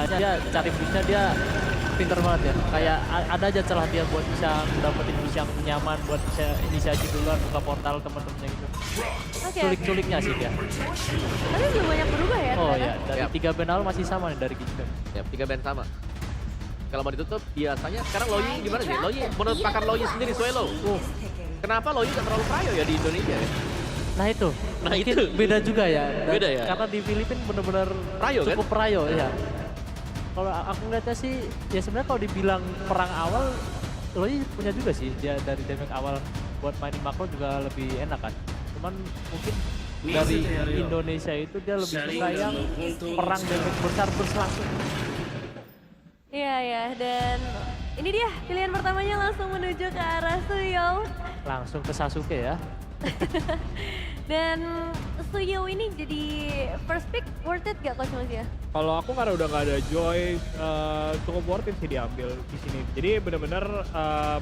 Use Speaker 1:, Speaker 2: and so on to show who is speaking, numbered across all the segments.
Speaker 1: Dia cari pushnya dia pinter banget ya. Kayak ada aja celah dia buat bisa dapetin push yang nyaman, buat bisa inisiasi duluan buka portal teman-temannya gitu.
Speaker 2: Oke.
Speaker 1: Culik-culiknya sih dia.
Speaker 2: Tapi belum banyak berubah ya
Speaker 1: Oh
Speaker 2: ternyata.
Speaker 1: ya, dari
Speaker 3: Yap.
Speaker 1: 3 band awal masih sama nih dari Kingston.
Speaker 3: Ya, 3 band sama. Kalau mau ditutup, biasanya sekarang Loyi gimana sih? Loyi, menurut pakar Loyi sendiri, Suelo. Kenapa Loyi gak terlalu prayo ya di Indonesia ya?
Speaker 1: Nah itu,
Speaker 3: Nah,
Speaker 1: mungkin
Speaker 3: itu.
Speaker 1: beda juga ya.
Speaker 3: Beda ya?
Speaker 1: Karena di Filipina bener-bener
Speaker 3: Prayo,
Speaker 1: cukup prayo ya. Kalau aku ngeliatnya sih, ya sebenarnya kalau dibilang perang awal, Loi punya juga sih. Dia dari damage awal buat mainin makro juga lebih enak kan. Cuman mungkin dari Indonesia itu dia lebih suka yang perang damage besar berlangsung.
Speaker 2: Iya ya, dan ini dia pilihan pertamanya langsung menuju ke arah Suyo.
Speaker 1: Langsung ke Sasuke ya.
Speaker 2: Dan Suyo ini jadi first pick worth it gak Coach Mas ya?
Speaker 4: Kalau aku karena udah nggak ada Joy, cukup worth it sih diambil di sini. Jadi benar-benar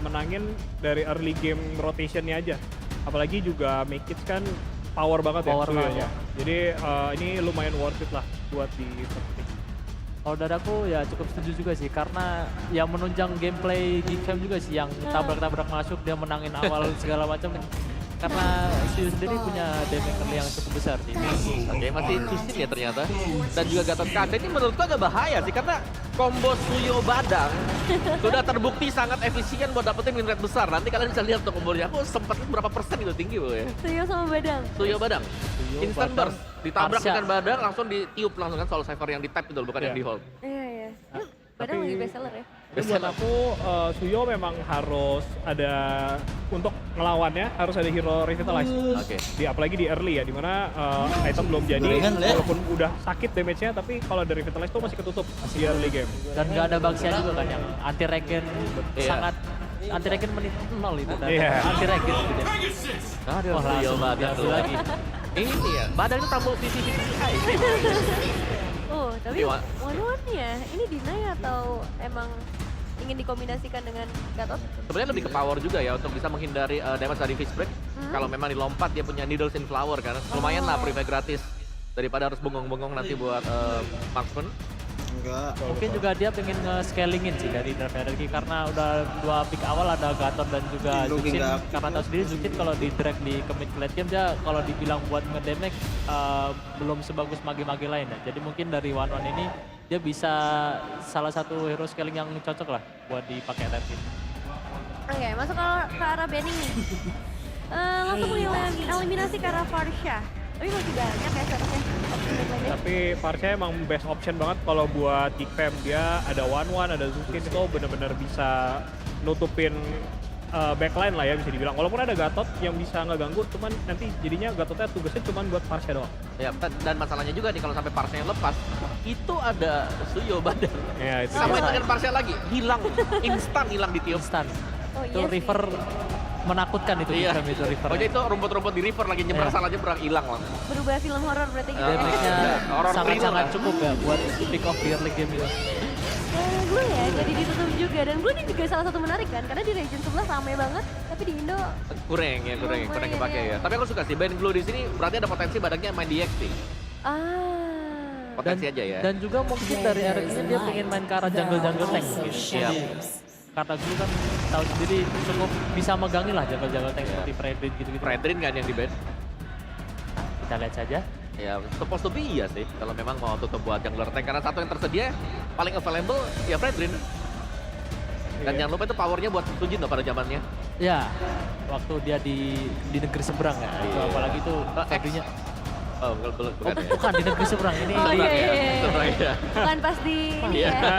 Speaker 4: menangin dari early game rotationnya aja. Apalagi juga Make It kan power banget
Speaker 1: Power
Speaker 4: ya Suyo-nya.
Speaker 1: banget.
Speaker 4: Jadi ini lumayan worth it lah buat di first pick.
Speaker 1: Kalau dari aku ya cukup setuju juga sih, karena yang menunjang gameplay Geek Fam juga sih, yang tabrak-tabrak masuk dia menangin awal segala macam. Karena Suyo sendiri punya damage early yang cukup besar sih.
Speaker 3: Oke, masih Tusin ya ternyata. Dan juga Gatot Kaca ini menurutku agak bahaya sih, karena combo Suyo Badang sudah terbukti sangat efisien buat dapetin win rate besar. Nanti kalian bisa lihat tuh kombonya. Aku sempat berapa persen itu tinggi loh ya.
Speaker 2: Suyo sama Badang.
Speaker 3: Suyo Badang. Instant
Speaker 1: Badang,
Speaker 3: burst. Ditabrak
Speaker 1: Arsya.
Speaker 3: dengan Badang langsung ditiup langsung kan, Soul Cypher yang di tap itu bukan yang
Speaker 4: Iya.
Speaker 3: di hold.
Speaker 2: Iya ya. Badang lagi best seller ya.
Speaker 4: Tapi buat aku Suyo memang harus ada untuk ngelawannya harus ada hero revitalize.
Speaker 3: Oke.
Speaker 4: Apalagi di early ya, dimana item belum jadi, walaupun udah sakit damage-nya, tapi kalau dari revitalize tuh masih ketutup di early game.
Speaker 1: Dan nggak ada Baxia juga kan yang anti regen
Speaker 3: Iya.
Speaker 1: sangat anti regen menit 0 itu dan
Speaker 4: Iya.
Speaker 1: anti regen gitu.
Speaker 3: Aduh,
Speaker 1: Wah,
Speaker 3: Suyo
Speaker 1: langsung
Speaker 3: Badang
Speaker 1: diambil
Speaker 3: tuh.
Speaker 1: lagi.
Speaker 3: Ini ya, Badang itu tampil VCVCI.
Speaker 2: Oh, tapi
Speaker 3: Iya, Wak.
Speaker 2: one-one-nya ini deny atau emang ingin dikombinasikan dengan Gatot?
Speaker 3: Sebenarnya lebih ke power juga ya untuk bisa menghindari damage dari Fish Break. Kalau memang dilompat dia punya Needles in Flower kan. Lumayan lah prive gratis daripada harus bengong-bengong nanti buat marksman.
Speaker 5: Enggak.
Speaker 1: Mungkin juga dia pengen nge-scalingin sih dari Draft Hierarchy, karena udah 2 pick awal ada Gatot dan juga
Speaker 5: Looking
Speaker 1: Zuchin.
Speaker 5: up.
Speaker 1: Karena tahu sendiri Zuchin kalau di drag di commit late game dia kalau dibilang buat ngedamage belum sebagus mage-mage lain ya. Jadi mungkin dari one ini dia bisa salah satu hero scaling yang cocok lah buat dipakai attack ini.
Speaker 2: Oke, masuk ke arah banning nih. Langsung eliminasi ke arah Farsha. Tapi masih banyak ya seharusnya opsi mid lane-nya.
Speaker 4: Tapi Farsha emang best option banget kalau buat Geek Fam. Dia ada one-one, ada Zukin, itu bener-bener bisa nutupin backline lah ya bisa dibilang. Walaupun ada Gatot yang bisa ngeganggu, cuman nanti jadinya Gatotnya tugasnya cuman buat Farsha doang.
Speaker 3: Ya, dan masalahnya juga nih kalau sampai Parsnya lepas, itu ada Suyo Badang.
Speaker 4: Ya itu
Speaker 3: Sama
Speaker 4: dia.
Speaker 3: dengan Parsnya lagi, hilang, instan hilang di tiup.
Speaker 1: Instan.
Speaker 2: Oh
Speaker 1: Itu
Speaker 2: iya sih.
Speaker 1: River menakutkan itu
Speaker 3: Iya.
Speaker 1: game itu River.
Speaker 3: Pokoknya itu rumput-rumput di river lagi nyebrang,
Speaker 1: Iya.
Speaker 3: salah nyebrang, hilang langsung.
Speaker 2: Berubah film horor berarti gitu ya.
Speaker 1: Damage-nya
Speaker 3: Horror
Speaker 1: sangat-sangat
Speaker 3: thriller.
Speaker 1: cukup ya buat pick off di early game itu.
Speaker 2: Blue ya jadi ditutup juga, dan Blue ini juga salah satu menarik kan, karena di region sebelah rame banget, tapi di Indo
Speaker 3: Kurang
Speaker 2: Lumayan,
Speaker 3: kepake
Speaker 2: ya.
Speaker 3: ya. Tapi aku suka sih, band Blue di sini berarti ada potensi Badangnya main di XP. Potensi aja ya.
Speaker 1: Dan juga mungkin dari RX ini dia pengen main ke arah jungle-jungle tank mungkin.
Speaker 3: Siap.
Speaker 1: Karena dulu kan tahu sendiri cukup bisa megangin lah jungle-jungle tank seperti Fredrin gitu-gitu.
Speaker 3: Fredrin kan yang di band.
Speaker 1: Kita lihat saja.
Speaker 3: Ya, supposed to be iya sih. Kalau memang mau tutup buat jungler tank. Karena satu yang tersedia, paling available ya Fredrin. Dan jangan lupa itu powernya buat Sujin loh pada zamannya.
Speaker 1: Ya, waktu dia di negeri seberang ya. Itu
Speaker 3: Iya.
Speaker 1: apalagi itu
Speaker 3: X.
Speaker 1: Fredrinnya.
Speaker 3: Oh, bukan
Speaker 1: Oh,
Speaker 3: ya.
Speaker 1: bukan di negeri seberang ini.
Speaker 2: Oh,
Speaker 3: Seberang
Speaker 2: iya,
Speaker 3: ya,
Speaker 2: iya, iya.
Speaker 3: seberang ya.
Speaker 2: bukan pas di ini
Speaker 3: Iya.
Speaker 2: ya.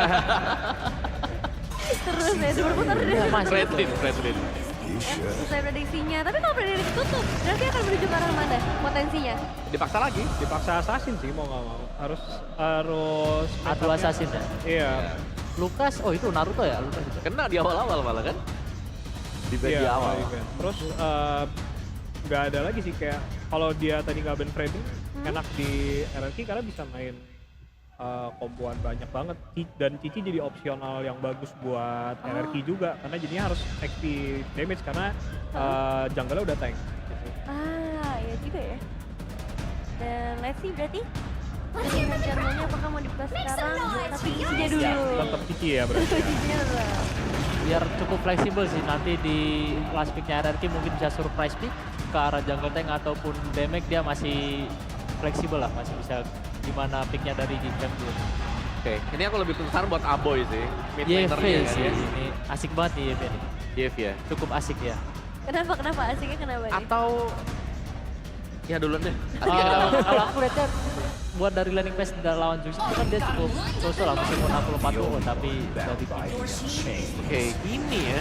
Speaker 2: Terus ya berputar deh.
Speaker 1: Mas.
Speaker 3: Fredrin.
Speaker 2: Sesuai prediksinya, tapi kalau prediksi tutup, berarti akan menuju ke arah mana potensinya?
Speaker 3: Dipaksa lagi.
Speaker 4: Dipaksa assassin sih mau nggak mau. Harus
Speaker 1: Adu assassin ya.
Speaker 4: Iya.
Speaker 1: Lukas, oh itu Naruto ya? Lukas itu.
Speaker 3: Kena di awal-awal malah kan. Di band di
Speaker 4: Iya,
Speaker 3: awal.
Speaker 4: iya. Terus nggak ada lagi sih kayak kalau dia tadi nggak ban Freddy enak di RRQ karena bisa main komboan banyak banget. Dan Cici jadi opsional yang bagus buat RRQ juga karena jadinya harus XP damage karena jungle-nya udah tank. Gitu.
Speaker 2: Iya juga ya. Dan let's see berarti pilihan channelnya apakah mau dibuka sekarang, tapi dulu.
Speaker 4: Tetap Cici ya berarti ya.
Speaker 2: Cici tetap.
Speaker 1: Biar cukup fleksibel sih, nanti di last picknya RRQ mungkin bisa surprise pick ke arah jungle tank ataupun damage, dia masih fleksibel lah, masih bisa gimana picknya dari game dulu.
Speaker 3: Oke, ini aku lebih penasaran buat Aboy sih. Mid lanernya
Speaker 1: YV
Speaker 3: kan
Speaker 1: sih,
Speaker 3: ya.
Speaker 1: ini asik banget nih YV nih.
Speaker 3: YV ya.
Speaker 1: Cukup asik ya.
Speaker 2: Kenapa asiknya kenapa nih?
Speaker 3: Atau ya duluan deh.
Speaker 1: Kalau aku lihatnya buat dari landing phase lawan Juicy itu kan dia cukup sosok lah, meskipun 64 UO, tapi dari
Speaker 3: Oke, Kimi ya.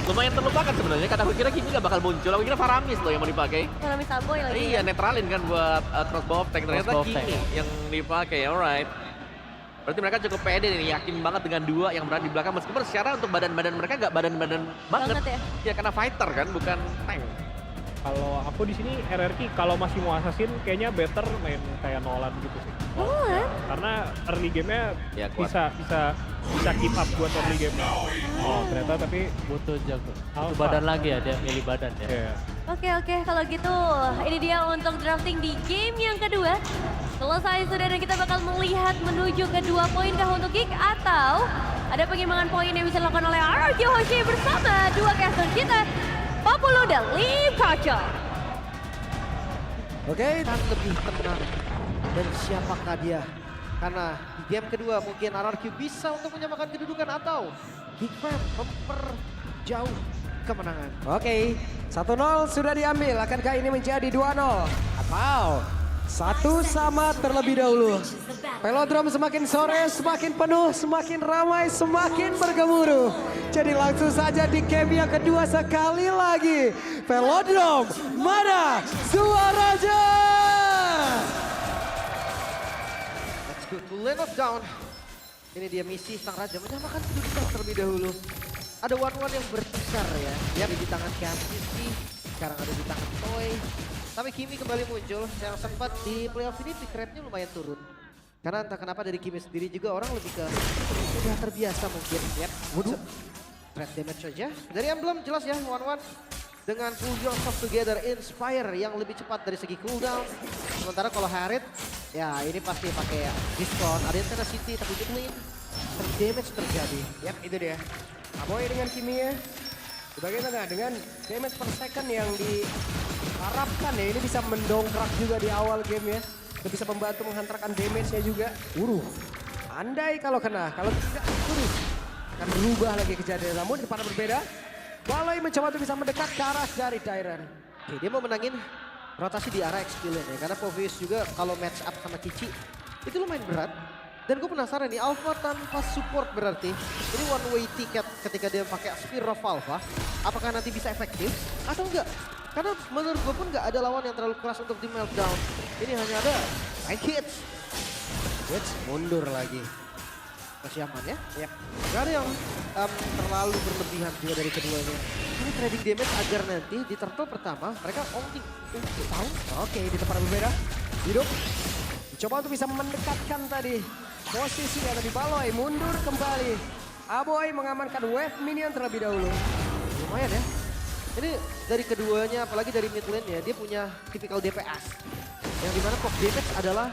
Speaker 3: Lumayan terlupakan sebenarnya, karena aku kira Kimi gak bakal muncul. Aku kira Faramis loh yang mau dipakai.
Speaker 2: Kalau misal boy lagi.
Speaker 3: Iya, netralin kan buat crossbow of tank. Ternyata
Speaker 1: Crossbow of
Speaker 3: Kimi
Speaker 1: tank.
Speaker 3: yang dipakai, alright. Berarti mereka cukup pede nih, yakin banget dengan dua yang berada di belakang. Meskipun secara untuk badan-badan mereka gak badan-badan banget.
Speaker 2: ya.
Speaker 3: Ya karena fighter kan, bukan tank.
Speaker 4: Kalau aku di sini RRQ kalau masih mau assassin kayaknya better main kayak Nolan gitu sih.
Speaker 2: Nolan?
Speaker 4: Karena early game-nya
Speaker 3: Ya, kuat.
Speaker 4: bisa keep up buat early game. Oh, ternyata tapi
Speaker 1: butuh jago.
Speaker 4: Alpha.
Speaker 1: Itu badan lagi ya, dia milih badan ya.
Speaker 4: ya.
Speaker 2: Oke, kalau gitu ini dia untuk drafting di game yang kedua. Selesai sudah dan kita bakal melihat menuju ke 2 poin kah untuk Geek atau ada pengimbangan poin yang bisa dilakukan oleh RRQ Hoshi bersama dua caster kita, Papulo dan Lee Kacha.
Speaker 5: Oke, dan lebih tenang. Dan siapakah dia? Karena di game kedua mungkin RRQ bisa untuk menyamakan kedudukan atau Geekfam memperjauh kemenangan.
Speaker 6: Oke, 1-0 sudah diambil. Akankah ini menjadi 2-0? Atau 1 sama terlebih dahulu? Velodrome semakin sore, semakin penuh, semakin ramai, semakin bergemuruh. Jadi langsung saja di game yang kedua sekali lagi. Velodrome, mana suaranya?
Speaker 5: Let's go to lane of down. Ini dia misi Sang Raja menyamakan kedudukan terlebih dahulu. Ada one-one yang berpisar ya. Yang di tangan Cassidy, sekarang ada di tangan Toy. Tapi Kimi kembali muncul yang sempat di playoff ini pick rate-nya lumayan turun. Karena entah kenapa dari Kimi sendiri juga orang lebih ke udah terbiasa mungkin. Yap, waduh. Threat damage saja. Dari emblem jelas ya, one-one. Dengan pull yourself together, inspire yang lebih cepat dari segi cooldown. Sementara kalau Harriet, ya ini pasti pakai diskon. Ada yang kena City tapi mid lane, damage terjadi.
Speaker 6: Yap, itu dia. Aboy dengan Kimi ya. Di bagian tengah dengan damage per second yang diharapkan ya. Ini bisa mendongkrak juga di awal game ya. Dan bisa membantu menghantarkan damage-nya juga. Andai kalau kena, kalau tidak akan berubah lagi kejadian. Namun di depan berbeda. Baloi mencoba untuk bisa mendekat ke arah dari Tyran.
Speaker 5: Oke, dia mau menangin rotasi di arah XP lane ya. Karena Povius juga kalau match up sama Cici itu lumayan berat. Dan gue penasaran nih, Alpha tanpa support berarti ini one way ticket ketika dia pakai Spear of Alpha. Apakah nanti bisa efektif atau enggak? Karena menurut gue pun nggak ada lawan yang terlalu keras untuk di meltdown. Ini hanya ada 9 hits.
Speaker 6: Hits mundur lagi.
Speaker 5: Masih aman ya?
Speaker 6: Yap.
Speaker 5: Gak ada yang terlalu berlebihan juga dari keduanya. Ini trading damage agar nanti di turtle pertama mereka only tahu.
Speaker 6: Oke, di tempat berbeda. Hidup. Coba untuk bisa mendekatkan tadi. Posisi ada di Baloi, mundur kembali. Aboy mengamankan wave minion terlebih dahulu.
Speaker 5: Lumayan ya. Ini dari keduanya, apalagi dari mid lane-nya, dia punya tipikal DPS. Yang dimana pop damage adalah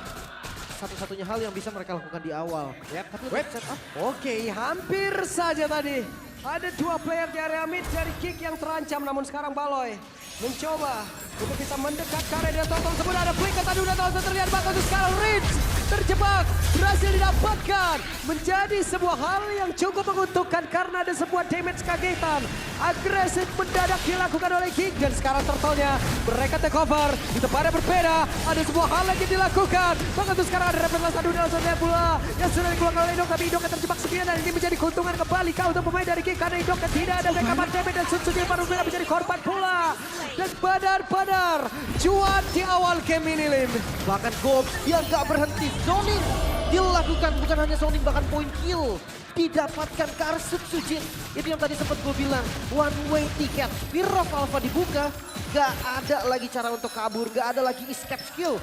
Speaker 5: satu-satunya hal yang bisa mereka lakukan di awal.
Speaker 6: Yap.
Speaker 5: Tapi untuk setup,
Speaker 6: Oke, hampir saja tadi. Ada 2 player di area mid dari Kick yang terancam, namun sekarang Baloi mencoba untuk bisa mendekat ke area dan total sebut ada flicker tadi udah tahu terlihat bakal untuk sekarang Ridge terjebak, berhasil didapatkan, menjadi sebuah hal yang cukup menguntungkan karena ada sebuah damage kagetan agresif mendadak dilakukan oleh Kick dan sekarang turtle-nya mereka take over di tempatnya berbeda, ada sebuah hal lagi dilakukan bahkan untuk sekarang ada repeat satu dalam satu bola yang sudah dikeluarkan oleh Indok tapi Indok terjebak sendirian dan ini menjadi keuntungan kembali kau untuk pemain dari Kick karena Indok tidak ada backup damage dan Sutsuki baru menjadi korban pula dan benar-benar cuan di awal game ini Lim.
Speaker 5: bahkan Gob yang gak berhenti. Zoning dilakukan, bukan hanya zoning, bahkan point kill didapatkan ke arah Sujin. Itu yang tadi sempat gue bilang, one way ticket. Spear of Alpha dibuka, gak ada lagi cara untuk kabur, gak ada lagi escape skill.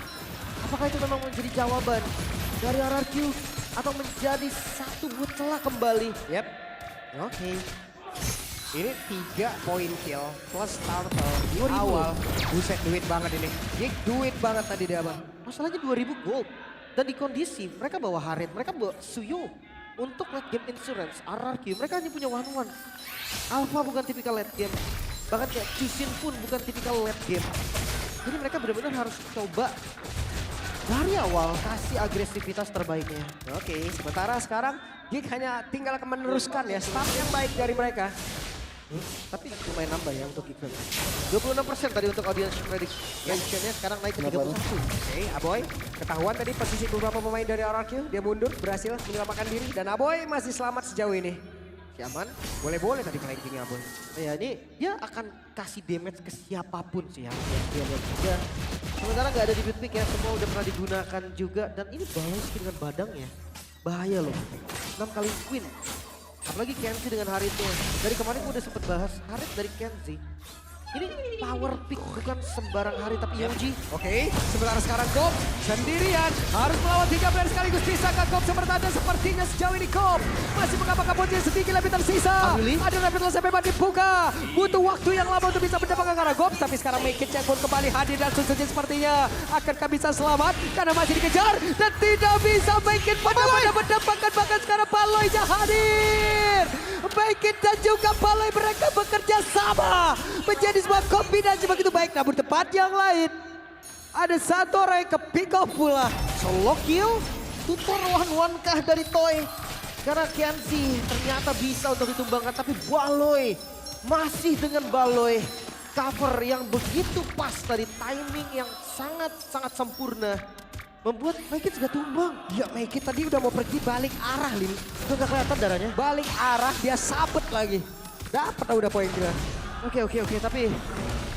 Speaker 5: Apakah itu memang menjadi jawaban dari RRQ atau menjadi satu buat celah kembali?
Speaker 6: Yap. Oke. Ini 3 poin kill plus turtle di
Speaker 5: 2000.
Speaker 6: awal. Buset duit banget ini. Kick duit banget tadi dia bang.
Speaker 5: Masalahnya 2000 gold. Dan di kondisi mereka bawa Harriet, mereka bawa Suyo. untuk late game insurance, RRQ, mereka hanya punya one-one. Alpha bukan tipikal late game. Bahkan kayak Chusin pun bukan tipikal late game. Jadi mereka benar-benar harus coba dari awal kasih agresivitas terbaiknya.
Speaker 6: Oke, sementara sekarang Gig hanya tinggal akan meneruskan ya start yang baik dari mereka.
Speaker 5: Tapi lumayan nambah ya untuk Giggle. 26% tadi untuk audience prediction-nya, sekarang naik ke 31.
Speaker 6: Oke, Aboy ketahuan tadi posisi beberapa pemain dari RRQ. Dia mundur, berhasil menyelamatkan diri. Dan Aboy masih selamat sejauh ini.
Speaker 5: Si aman.
Speaker 6: Boleh-boleh tadi flanking Aboy.
Speaker 5: Ya ini dia akan kasih damage ke siapapun sih ya. Dia lihat juga. Sementara nggak ada di bit pick ya, semua udah pernah digunakan juga. Dan ini balance dengan badang ya. Bahaya loh. 6 kali Queen. Apalagi Kenzie dengan Haritnya. Dari kemarin gue udah sempet bahas Harit dari Kenzie. Ini power pick bukan sembarang Harit tapi Yoji.
Speaker 6: Oke, sementara sekarang Gop sendirian harus melawan 3 player sekaligus. Bisakah Gop bertahan? Sepertinya sejauh ini Gop masih mengapakah posisi sedikit lebih tersisa.
Speaker 5: Amili.
Speaker 6: Ada rapid loss bebas dibuka. Butuh waktu yang lama untuk bisa mendapatkan arah Gop. Tapi sekarang Make It pun kembali hadir dan Suzuki sepertinya akankah bisa selamat karena masih dikejar dan tidak bisa Make It benar-benar mendapatkan, bahkan sekarang Baloy-nya hadir. Make It dan juga Baloy mereka bekerja sama menjadi sebuah kombinasi begitu baik, namun tempat yang lain ada satu orang yang ke pick off pula.
Speaker 5: Solo kill, tutor one-one kah dari Toy? Karena Kenzie ternyata bisa untuk ditumbangkan, tapi Baloy masih dengan Baloy. Cover yang begitu pas tadi, timing yang sangat-sangat sempurna. Membuat Make It juga tumbang.
Speaker 6: Ya Make It tadi udah mau pergi balik arah Lin.
Speaker 5: Itu gak kelihatan darahnya.
Speaker 6: Balik arah dia sabet lagi. Dapat udah poin dia.
Speaker 5: Oke, tapi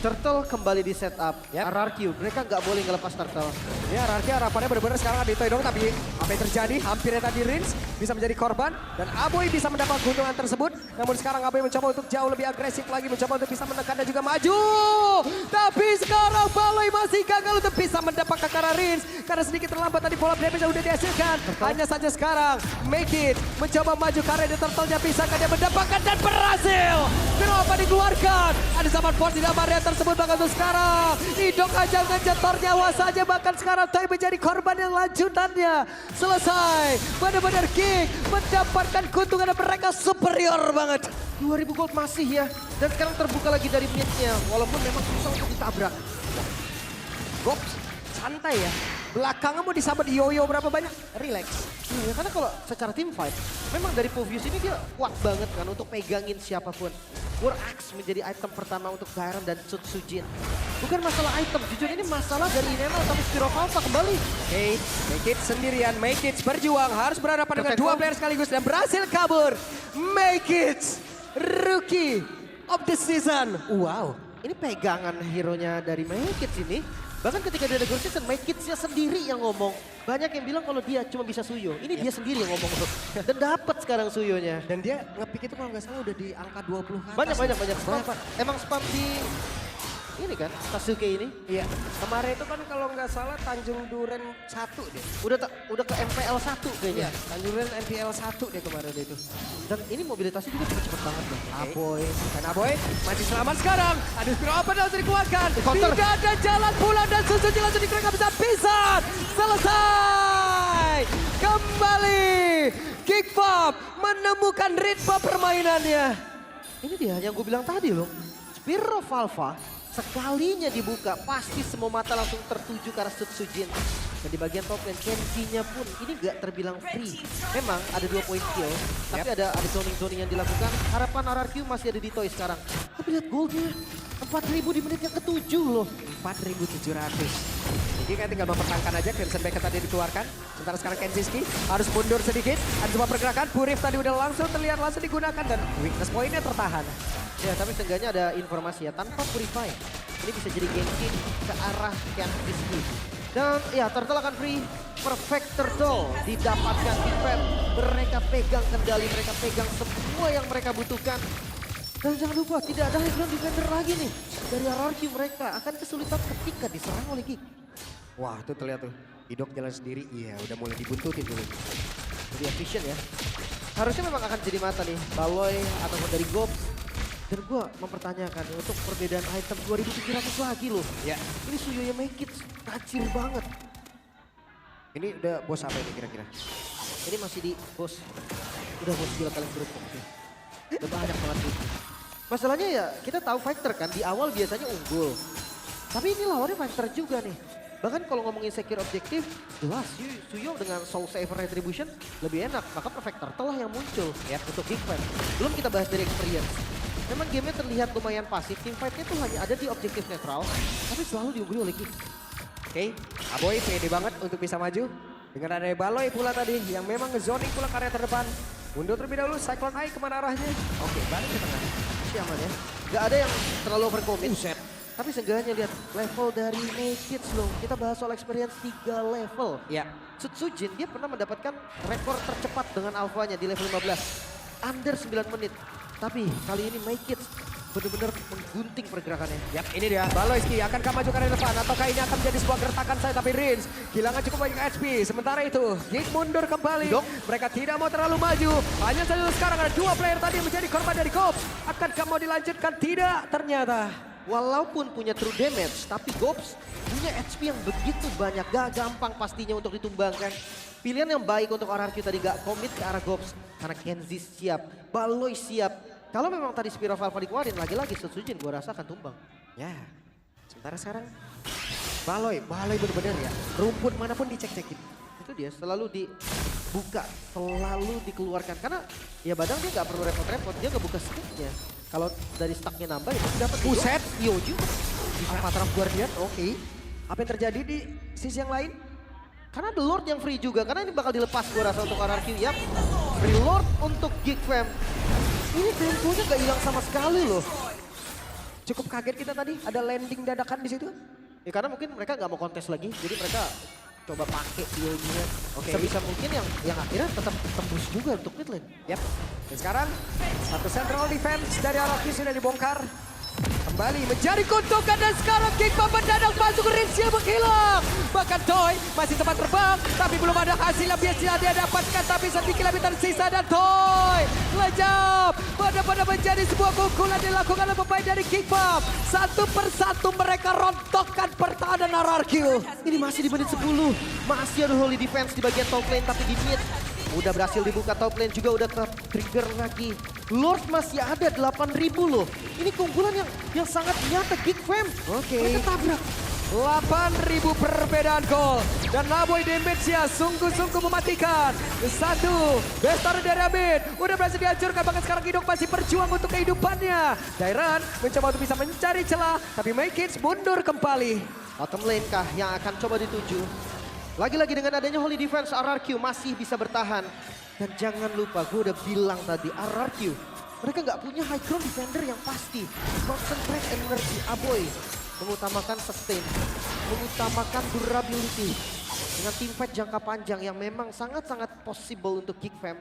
Speaker 5: Turtle kembali di setup. RRQ, mereka nggak boleh ngelepas Turtle.
Speaker 6: Ya RRQ harapannya benar-benar sekarang ada Toy dong, tapi apa yang terjadi? Hampirnya tadi Rins bisa menjadi korban dan Aboy bisa mendapat keuntungan tersebut. Namun sekarang Aboy mencoba untuk jauh lebih agresif lagi, mencoba untuk bisa menekan dan juga maju. Tapi sekarang Baloy masih gagal untuk bisa mendapatkan ke arah Rins karena sedikit terlambat tadi pola damage yang sudah dihasilkan. Hanya saja sekarang Make It mencoba maju karena di Turtle-nya bisakah dia mendapatkan dan berhasil. Kenapa dikeluarkan? Ada zaman force di dalam area tersebut, bahkan untuk sekarang Idok aja ngejetor nyawa saja, bahkan sekarang Toy menjadi korban yang lanjutannya. Selesai, benar-benar Kick mendapatkan keuntungan dan mereka superior banget.
Speaker 5: 2000 gold masih ya. Dan sekarang terbuka lagi dari mid-nya. Walaupun memang susah untuk ditabrak.
Speaker 6: Gops, santai ya. Belakangnya mau disabet Yoyo berapa banyak? Relax.
Speaker 5: Ya, karena kalau secara team fight, memang dari Povius ini dia kuat banget kan untuk pegangin siapapun. War Axe menjadi item pertama untuk Gairan dan Sutsujin. Bukan masalah item, jujur ini masalah dari Inema tapi Spiro Alpha kembali.
Speaker 6: Oke, Make It sendirian, Make It berjuang, harus berhadapan dengan
Speaker 5: Tertekor.
Speaker 6: dua player sekaligus dan berhasil kabur. Make It, Rookie of the Season. Wow.
Speaker 5: Ini pegangan hero-nya dari Make It sini. Bahkan ketika dia negotiation, Make It-nya sendiri yang ngomong. Banyak yang bilang kalau dia cuma bisa Suyo. Ini dia sendiri yang ngomong loh. Dan dapat sekarang Suyonya.
Speaker 6: Dan dia nge-pick itu kalau nggak salah udah di angka 20 ke atas.
Speaker 5: Banyak spam. Emang spam di ini kan, Sasuke ini.
Speaker 6: Iya, kemarin itu kan kalau nggak salah Tanjung Duren 1 deh.
Speaker 5: Udah ke MPL 1 kayaknya.
Speaker 6: Iya, Tanjung Duren NPL 1 deh kemarin itu.
Speaker 5: Dan ini mobilitasnya juga cepet banget loh.
Speaker 6: Aboy, dan Aboy masih selamat sekarang. Ada Spiro apa yang harus dikeluarkan.
Speaker 5: Counter.
Speaker 6: Tidak ada jalan pulang dan Suzuki langsung dikeluarkan bisa pisah. Selesai. Kembali. Kick Pop menemukan ritme permainannya.
Speaker 5: Ini dia yang gue bilang tadi loh. Spiro Valva sekalinya dibuka, pasti semua mata langsung tertuju ke arah Sutsujin. Dan di bagian top lane, Kenzie-nya pun ini gak terbilang free. Memang ada 2 poin kill, tapi ada zoning-zoning yang dilakukan. Harapan RRQ masih ada di Toy sekarang. Tapi lihat goldnya, 4.000 di menit yang ke-7 loh.
Speaker 6: 4.700. Jadi kan tinggal mempertahankan aja, Crimson Beckett tadi dikeluarkan. Sementara sekarang Kenziski harus mundur sedikit. Ada sebuah pergerakan, Purif tadi udah langsung terlihat, langsung digunakan. Dan weakness poinnya tertahan.
Speaker 5: Ya, tapi seenggaknya ada informasi ya, tanpa Purify. Ini bisa jadi ganking ke arah Kenzie. Dan ya, Turtle akan free. Perfect Turtle didapatkan defense. Mereka pegang kendali, mereka pegang semua yang mereka butuhkan. Dan jangan lupa, tidak ada high ground defender lagi nih. Dari RRQ mereka akan kesulitan ketika diserang oleh Geek.
Speaker 6: Wah, tuh terlihat tuh. Idok jalan sendiri, iya udah mulai dibuntutin dulu.
Speaker 5: Jadi efisien ya. Harusnya memang akan jadi mata nih, Baloy ataupun dari Gob. Dan gue mempertanyakan untuk perbedaan item 2.700 lagi loh.
Speaker 6: Ya,
Speaker 5: Ini Suyonya Make It tajir banget.
Speaker 6: ini udah bos apa ini kira-kira?
Speaker 5: Ini masih di bos Udah mau 9 kali beruntung sih. Udah banyak banget sih. Masalahnya ya kita tahu fighter kan di awal biasanya unggul. Tapi ini lawannya fighter juga nih. Bahkan kalau ngomongin secure objektif, jelas Suyo dengan Soul Saver Retribution lebih enak. Maka Perfect Turtle lah yang muncul ya untuk Geek Fam. Belum kita bahas dari experience. Memang gamenya terlihat lumayan pasif, team fight-nya tuh hanya ada di objektif netral, tapi selalu diungguli oleh Geek.
Speaker 6: Oke, Aboy pede banget untuk bisa maju. Dengan adanya Baloi pula tadi yang memang nge-zoning pula ke area terdepan. Mundur terlebih dahulu, Cyclone Eye kemana arahnya?
Speaker 5: Oke, balik ke tengah. Siaman ya. Gak ada yang terlalu overcommit. Tapi seenggaknya lihat level dari Naked loh. Kita bahas soal experience 3 level.
Speaker 6: Ya.
Speaker 5: Sutsujin dia pernah mendapatkan rekor tercepat dengan alfanya di level 15. Under 9 menit. Tapi kali ini Naked benar-benar menggunting pergerakannya.
Speaker 6: Yap, ini dia. Baloyski akankah maju ke arah depan ataukah ini akan menjadi sebuah gertakan saya tapi Rins kehilangan cukup banyak HP. Sementara itu, Geek mundur kembali. Mereka tidak mau terlalu maju. Hanya saja sekarang ada 2 player tadi yang menjadi korban dari Gops. Akankah mau dilanjutkan? Tidak, ternyata.
Speaker 5: Walaupun punya true damage, tapi Gops punya HP yang begitu banyak. Gak gampang pastinya untuk ditumbangkan. Pilihan yang baik untuk RRQ tadi gak komit ke arah Gops. Karena Kenzie siap, Baloy siap. Kalau memang tadi Spiral Valve dikeluarin, lagi-lagi Sutsujin gua rasa akan tumbang.
Speaker 6: Ya, sementara sekarang Baloi benar-benar ya. Rumput manapun dicek-cekin.
Speaker 5: Itu dia, selalu dibuka, selalu dikeluarkan. Karena ya Badang dia gak perlu repot-repot, dia gak buka sticknya. Kalau dari stacknya nambah, ya dapat
Speaker 6: Buset,
Speaker 5: Yoju.
Speaker 6: Patraf Guardian, oke. Apa yang terjadi di sisi yang lain?
Speaker 5: Karena The Lord yang free juga, karena ini bakal dilepas gua rasa untuk RRQ. Yap, free Lord untuk Geek Fam. Ini temponya gak hilang sama sekali loh.
Speaker 6: Cukup kaget kita tadi, ada landing dadakan di situ.
Speaker 5: Ya karena mungkin mereka nggak mau kontes lagi, jadi mereka coba pakai Yojunya.
Speaker 6: Oke.
Speaker 5: Sebisa mungkin yang akhirnya tetap tembus juga untuk mid lane.
Speaker 6: Yap. Dan sekarang satu central defense dari RRQ sudah dibongkar. Kembali menjadi kutukan dan sekarang Geek Fam mendadak masuk ke ring yang menghilang. Bahkan Toy masih sempat terbang tapi belum ada hasil yang biasa dia dapatkan. Tapi sedikit lebih tersisa dan Toy lejap. Pada menjadi sebuah pukulan dilakukan oleh pemain dari Geek Fam. Satu persatu mereka rontokkan pertahanan RRQ.
Speaker 5: Ini masih di menit 10, masih ada holy defense di bagian top lane tapi di mid. Udah berhasil dibuka top lane juga udah trigger lagi. Lord masih ada 8.000 loh. Ini keunggulan yang sangat nyata Geek Fam.
Speaker 6: Oke.
Speaker 5: Mereka tabrak.
Speaker 6: 8.000 perbedaan gol. Dan Naboy damage-nya sungguh-sungguh mematikan. Satu, Bestar dari Amin. Udah berhasil dihancurkan, bahkan sekarang Hidok masih berjuang untuk kehidupannya. Dairan mencoba untuk bisa mencari celah, tapi Maykits mundur kembali.
Speaker 5: Bottom lane kah yang akan coba dituju. Lagi-lagi dengan adanya holy defense RRQ masih bisa bertahan. Dan jangan lupa gue udah bilang tadi RRQ. Mereka nggak punya high ground defender yang pasti. Concentrate energy Aboy. Mengutamakan sustain. Mengutamakan durability. Dengan team fight jangka panjang yang memang sangat-sangat possible untuk Geek Fam.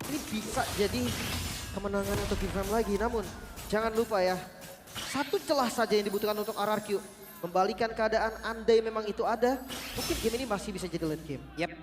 Speaker 5: Ini bisa jadi kemenangan untuk Geek Fam lagi. Namun jangan lupa ya. Satu celah saja yang dibutuhkan untuk RRQ. Membalikan keadaan andai memang itu ada. Mungkin game ini masih bisa jadi late game.
Speaker 6: Yap.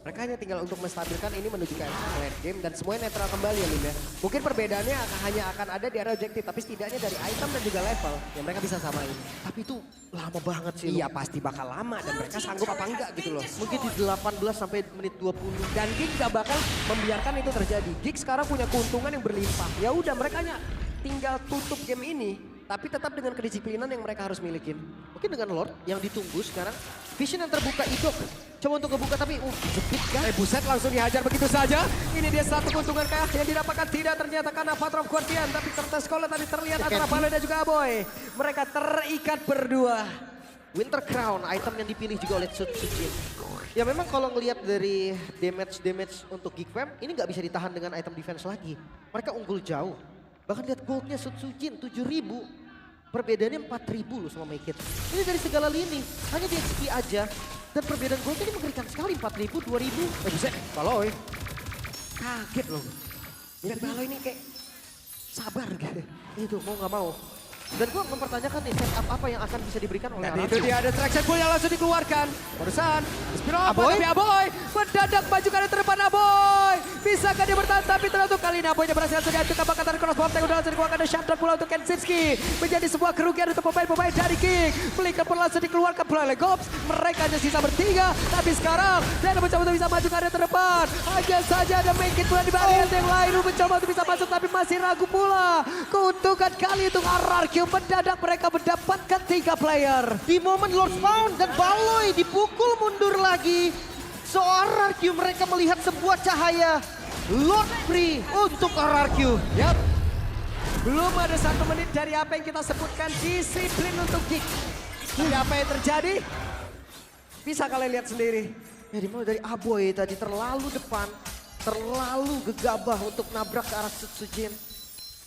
Speaker 6: Mereka hanya tinggal untuk menstabilkan ini menuju ke late game dan semuanya netral kembali ya Lim ya. Mungkin perbedaannya hanya akan ada di area objektif tapi setidaknya dari item dan juga level yang mereka bisa samain.
Speaker 5: Tapi itu lama banget sih.
Speaker 6: Iya pasti bakal lama dan mereka sanggup apa enggak gitu loh.
Speaker 5: Mungkin di 18 sampai menit 20.
Speaker 6: Dan Geek gak bakal membiarkan itu terjadi. Geek sekarang punya keuntungan yang berlimpah. Ya udah mereka hanya tinggal tutup game ini. Tapi tetap dengan kedisiplinan yang mereka harus milikin.
Speaker 5: Mungkin dengan Lord yang ditunggu sekarang. Vision yang terbuka Idok. Coba untuk ngebuka tapi jepit kan.
Speaker 6: Buset langsung dihajar begitu saja. Ini dia satu keuntungan kah yang didapatkan tidak ternyata karena Patrol Guardian. Tapi kertas sekolah tadi terlihat antara Baloi dan juga Aboy. Mereka terikat berdua.
Speaker 5: Winter Crown item yang dipilih juga oleh Sutsujin. Ya memang kalau ngelihat dari damage untuk Geek Fam ini nggak bisa ditahan dengan item defense lagi. Mereka unggul jauh. Bahkan lihat goldnya Sutsujin 7.000. Perbedaannya 4.000 loh sama Make It. Ini dari segala lini. Hanya di XP aja. Dan perbedaan goldnya ini mengerikan sekali. 4.000, 2.000.
Speaker 6: Buset, Baloi. Kaget loh. Lihat Baloi ini kayak sabar gitu.
Speaker 5: Itu mau nggak mau. Dan gue mempertanyakan nih setup apa yang akan bisa diberikan oleh
Speaker 6: Dan itu
Speaker 5: Araki.
Speaker 6: dia ada traction pull yang langsung dikeluarkan. Barusan, Spiro apa
Speaker 5: Aboy?
Speaker 6: tapi Aboy mendadak maju ke arah terdepan Aboy. Bisakah dia bertahan tapi terlalu kali ini Aboynya berhasil langsung dihancurkan bahkan cross bomb yang udah langsung dikeluarkan dan shutdown pula untuk Kensinski. Menjadi sebuah kerugian untuk pemain-pemain dari Kick. Flicker pun langsung dikeluarkan pula oleh Gops. Mereka hanya sisa bertiga, tapi sekarang dia mencoba untuk bisa maju ke area terdepan. Hanya saja ada Mankit pula di barrier yang lain mencoba untuk bisa masuk tapi masih ragu pula. Keuntungan kali untuk RRQ mendadak mereka mendapatkan 3 player.
Speaker 5: Di momen Lord Spawn dan Baloy dipukul mundur lagi. So RRQ mereka melihat sebuah cahaya. Lord Free untuk RRQ.
Speaker 6: Yap. Belum ada 1 menit dari apa yang kita sebutkan disiplin untuk Kick. Tapi apa yang terjadi? Bisa kalian lihat sendiri.
Speaker 5: Ya dimulai dari Aboy tadi terlalu depan. Terlalu gegabah untuk nabrak ke arah Sutsujin.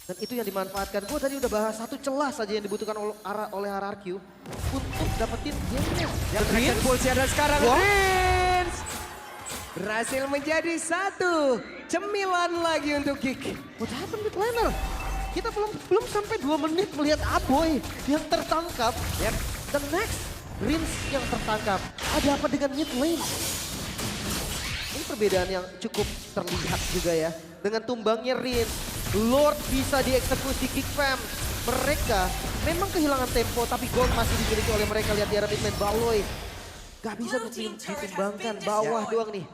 Speaker 5: Dan itu yang dimanfaatkan. Gue tadi udah bahas satu celah saja yang dibutuhkan oleh RRQ untuk dapetin game-nya.
Speaker 6: Yang Traction Pulse dan sekarang
Speaker 5: Wah.
Speaker 6: Prince berhasil menjadi 1 cemilan lagi untuk Kick.
Speaker 5: What happened with laner? Kita belum sampai 2 menit melihat Aboy yang tertangkap.
Speaker 6: Yep.
Speaker 5: Dan next, Rins yang tertangkap. Ada apa dengan mid lane? Ini perbedaan yang cukup terlihat juga ya. Dengan tumbangnya Rins, Lord bisa dieksekusi Kick Fam. Mereka memang kehilangan tempo, tapi gold masih dimiliki oleh mereka. Lihat di arah mid lane Baloy. Gak bisa ditimbangkan, bawah doang nih.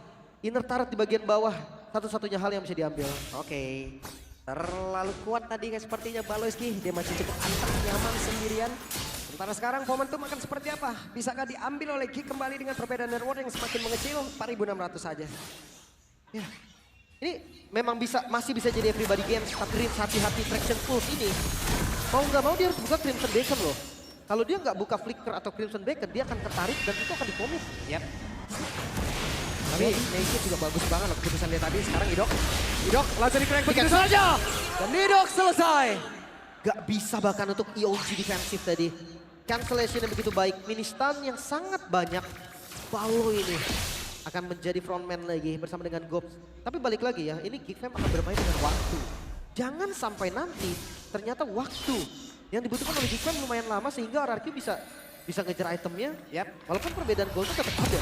Speaker 5: Inner turret di bagian bawah, satu-satunya hal yang bisa diambil.
Speaker 6: Oke. Terlalu kuat tadi sepertinya Baloyski. Dia masih cukup anteng, nyaman sendirian. Sementara sekarang momentum akan seperti apa? Bisakah diambil oleh Kick kembali dengan perbedaan reward yang semakin mengecil? 4.600 saja.
Speaker 5: Ya, ini memang masih bisa jadi everybody games, tapi Rins hati-hati Traction Pulse ini. Mau nggak mau dia harus buka Crimson Beacon loh. Kalau dia nggak buka Flicker atau Crimson Beacon, dia akan tertarik dan itu akan dikomit.
Speaker 6: Yap. Tapi Naked juga bagus banget loh keputusan dia tadi. Sekarang Idok langsung di-crank begitu saja. Dan Idok selesai.
Speaker 5: Gak bisa bahkan untuk EOG defensif tadi. Cancellation yang begitu baik, mini-stun yang sangat banyak. Baloy ini akan menjadi frontman lagi bersama dengan Gops. Tapi balik lagi ya, ini Geekfam akan bermain dengan waktu. Jangan sampai nanti ternyata waktu yang dibutuhkan oleh Geekfam lumayan lama sehingga RRQ bisa ngejar itemnya.
Speaker 6: Yap.
Speaker 5: Walaupun perbedaan goldnya tetap ada.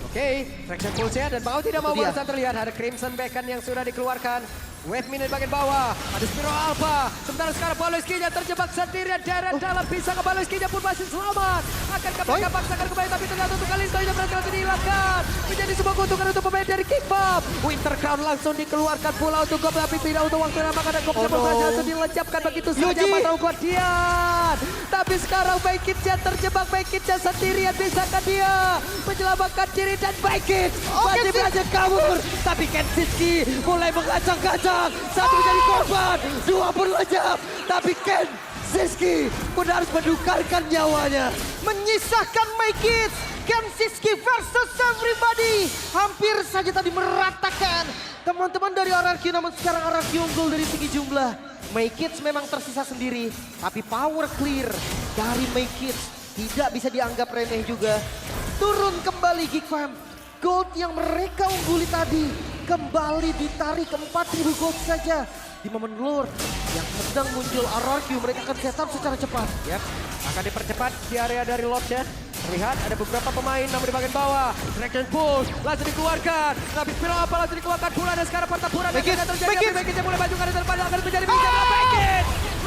Speaker 6: Oke, Traction Pulse-nya dan mau tidak mau
Speaker 5: Itu dia.
Speaker 6: barusan terlihat ada Crimson Beacon yang sudah dikeluarkan. Wave mini di bagian bawah, ada Spiro Alpha. Sementara sekarang Baloyski-nya terjebak sendirian daerah dalam. Bisa ke Baloyski-nya pun masih selamat. Akankah mereka paksakan kembali tapi ternyata untuk kali ini berhasil langsung dihilangkan. Menjadi sebuah keuntungan untuk pemain dari Kickbomb. Winter Crown langsung dikeluarkan pula untuk Gob tapi tidak untuk waktu lama karena Gob berhasil langsung dilencapkan begitu saja. Mata kuat Dian. Tapi sekarang Baikitnya terjebak, Baikitnya sendirian. Bisakah dia menyelamatkan diri dan Baikit masih berhasil kabur. Tapi Kensinski mulai mengacang-acang. Satu menjadi korban, 2 pun lenyap. Tapi Kensinski pun harus menukarkan nyawanya.
Speaker 5: Menyisakan Make It. Kensinski versus everybody. Hampir saja tadi meratakan teman-teman dari RRQ, namun sekarang RRQ unggul dari segi jumlah. Make It memang tersisa sendiri, tapi power clear dari Make It tidak bisa dianggap remeh juga. Turun kembali Geekfam. Gold yang mereka ungguli tadi kembali ditarik ke 4.000 gold saja. Di momen Lord yang sedang muncul RRQ, mereka akan setup secara cepat.
Speaker 6: Yap, akan dipercepat di area dari Lordnya. Terlihat ada beberapa pemain namun di bagian bawah. Traction push langsung dikeluarkan. Tapi Spiro apa langsung dikeluarkan pula dan sekarang pertempuran yang akan terjadi. Megis mulai maju ke arah depan akan menjadi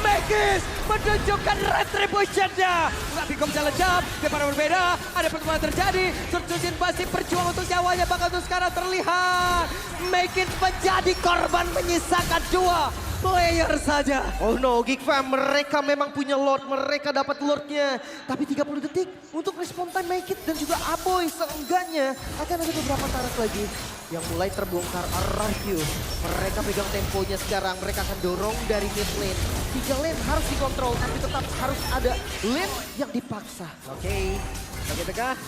Speaker 6: Megis menunjukkan retribution-nya. Tapi kok bisa lenyap, daripada berbeda. Ada pertemuan terjadi. Sutsujin masih berjuang untuk nyawanya. Bahkan untuk sekarang terlihat Megis menjadi korban menyisakan 2 player saja.
Speaker 5: Oh no, Geekfam mereka memang punya Lord, mereka dapat Lordnya. Tapi 30 detik untuk respon time Make It dan juga Aboy seenggaknya akan ada beberapa tarik lagi yang mulai terbongkar RRQ. Mereka pegang temponya sekarang, mereka akan dorong dari mid lane. 3 lane harus dikontrol, tapi tetap harus ada lane yang dipaksa.
Speaker 6: Oke, bagi tengah.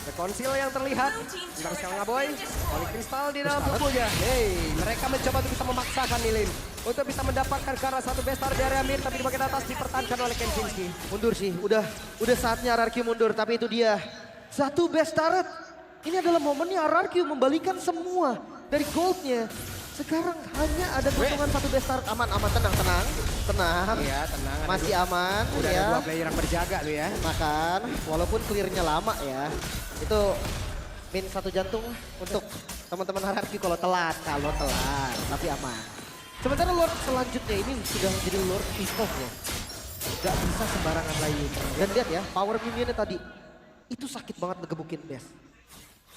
Speaker 6: Ada konsil yang terlihat. Sebentar sekarang Aboy. Balik kristal di dalam tubuhnya. Hey, mereka mencoba untuk bisa memaksakan Nilin. Untuk bisa mendapatkan karena satu bestar di area mid. Tapi di bagian atas dipertahankan oleh Kensinski.
Speaker 5: Mundur sih, udah saatnya RRQ mundur, tapi itu dia. Satu best turret. Ini adalah momennya RRQ membalikan semua. dari goldnya. Sekarang hanya ada keuntungan satu bestar. Aman, tenang.
Speaker 6: Iya, tenang. ada
Speaker 5: Masih aman
Speaker 6: Udah
Speaker 5: ya.
Speaker 6: ada 2 player yang berjaga lu ya.
Speaker 5: Makan, walaupun clearnya lama ya. Itu min 1 jantung untuk teman-teman hierarki kalau telat. Tapi aman. Sementara Lord selanjutnya ini sudah menjadi Lord Evolve loh. Gak bisa sembarangan lagi. Dan lihat ya, power minionnya tadi. Itu sakit banget ngegebukin Bes.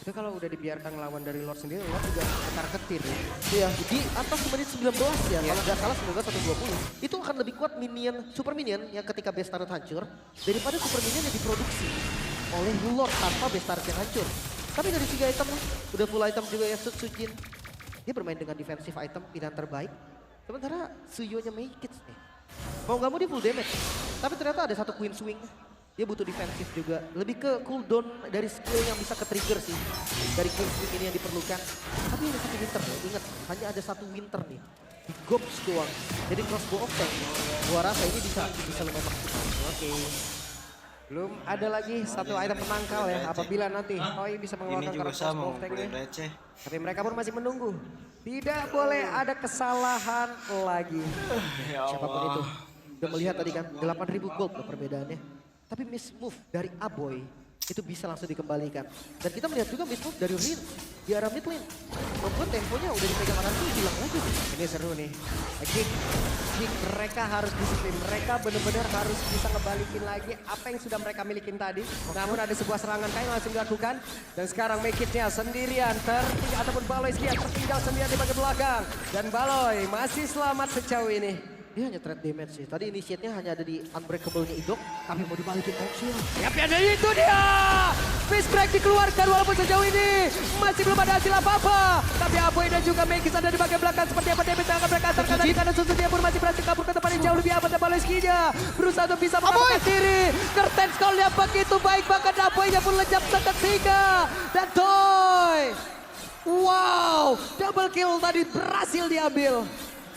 Speaker 6: Itu kalau udah dibiarkan lawan dari Lord sendiri, Lord juga ketar-ketir ya.
Speaker 5: Iya, di atas menit 19 ya, kalau nggak salah semoga 120. Itu akan lebih kuat minion, super minion yang ketika base turret hancur, daripada super minion yang diproduksi oleh Lord tanpa base turret yang hancur. Tapi dari 3 item, udah full item juga ya, Sujin. Dia bermain dengan defensive item, pilihan terbaik. Sementara Suyo-nya make it nih. Mau nggak mau dia full damage. Tapi ternyata ada 1 Queen Swing. Dia butuh defensif juga. Lebih ke cooldown dari skill yang bisa ke-trigger sih. Dari Queen Swing ini yang diperlukan. Tapi ada 1 winter loh, ingat. Hanya ada 1 winter nih. Di Gobs doang. Jadi crossbow of tank. Gua rasa ini bisa lumayan maksimal.
Speaker 6: Oke. Belum ada lagi 1 item penangkal ya. Apabila nanti Toy bisa
Speaker 7: Ini
Speaker 6: mengeluarkan
Speaker 7: juga
Speaker 6: crossbow
Speaker 7: sama,
Speaker 6: of tanknya.
Speaker 7: boleh receh.
Speaker 6: Tapi mereka pun masih menunggu. Tidak boleh ada kesalahan lagi.
Speaker 7: Ya
Speaker 5: Siapapun itu. Udah melihat tadi kan 8.000 gold loh perbedaannya. Tapi miss move dari Aboy itu bisa langsung dikembalikan. Dan kita melihat juga miss move dari Rin di arah mid lane. Membuat temponya udah dipegang Arantu hilang lagi.
Speaker 6: Ini seru nih. Kick mereka harus disiplin. Mereka benar-benar harus bisa ngebalikin lagi apa yang sudah mereka milikin tadi. Namun ada sebuah serangan kayak langsung dilakukan. Dan sekarang make it-nya sendirian tertinggal ataupun Baloy Skia tertinggal sendirian di bagian belakang. Dan Baloy masih selamat sejauh ini.
Speaker 5: Dia hanya threat damage sih. Tadi initiate-nya hanya ada di unbreakable-nya Idok. Tapi mau dibalikin Oxial.
Speaker 6: Ya, dan itu dia. Fist break dikeluarkan walaupun sejauh ini masih belum ada hasil apa-apa. Tapi Aboy dan juga Megis ada di bagian belakang. Seperti apa damage yang akan mereka antarkan dari kanan susu dia pun masih berhasil kabur ke tempat yang jauh lebih aman. Dan Baloyski-nya berusaha untuk bisa mengamankan diri. Curtain Skull-nya begitu baik. Bahkan Aboy-nya pun lejap seketika. Dan Toy. Wow, double kill tadi berhasil diambil.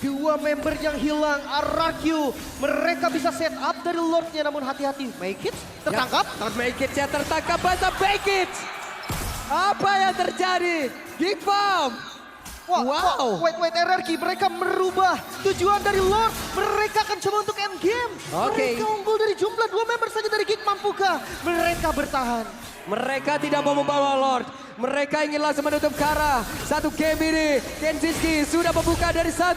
Speaker 5: 2 member yang hilang, Arrakyu. Mereka bisa set up dari Lordnya, namun hati-hati. Make it tertangkap.
Speaker 6: Make it-nya tertangkap, bahasa make it. Apa yang terjadi? Geek Bomb. Wow.
Speaker 5: Wait, RRQ. Mereka merubah tujuan dari Lord. Mereka akan coba untuk end game.
Speaker 6: Oke.
Speaker 5: Mereka unggul dari jumlah 2 member saja dari Geek. Mampukah mereka bertahan?
Speaker 6: Mereka tidak mau membawa Lord. Mereka ingin langsung menutup ke arah satu game ini. Kenziski sudah membuka dari 1.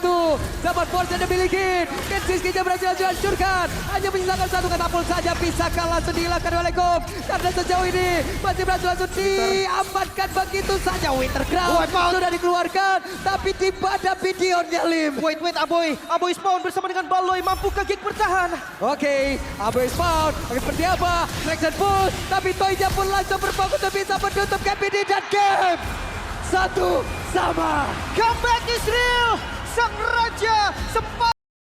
Speaker 6: Dapat force yang dimiliki. Kenziski berhasil dihancurkan. Hanya menyisakan 1 katapult saja. Pisahkan langsung dihilangkan oleh Gom. Karena sejauh ini masih berhasil langsung diamankan begitu saja. Winterground sudah dikeluarkan. Tapi tiba ada videonya Lim.
Speaker 5: Wait, Aboy. Aboy spawn bersama dengan Baloy. Mampukah Geek bertahan?
Speaker 6: Oke, Aboy spawn. Seperti apa? Traction push. Tapi Toy-nya pun langsung berfokus untuk bisa menutup game ini. Dan game 1-1.
Speaker 5: Comeback is real. Sang Raja sempat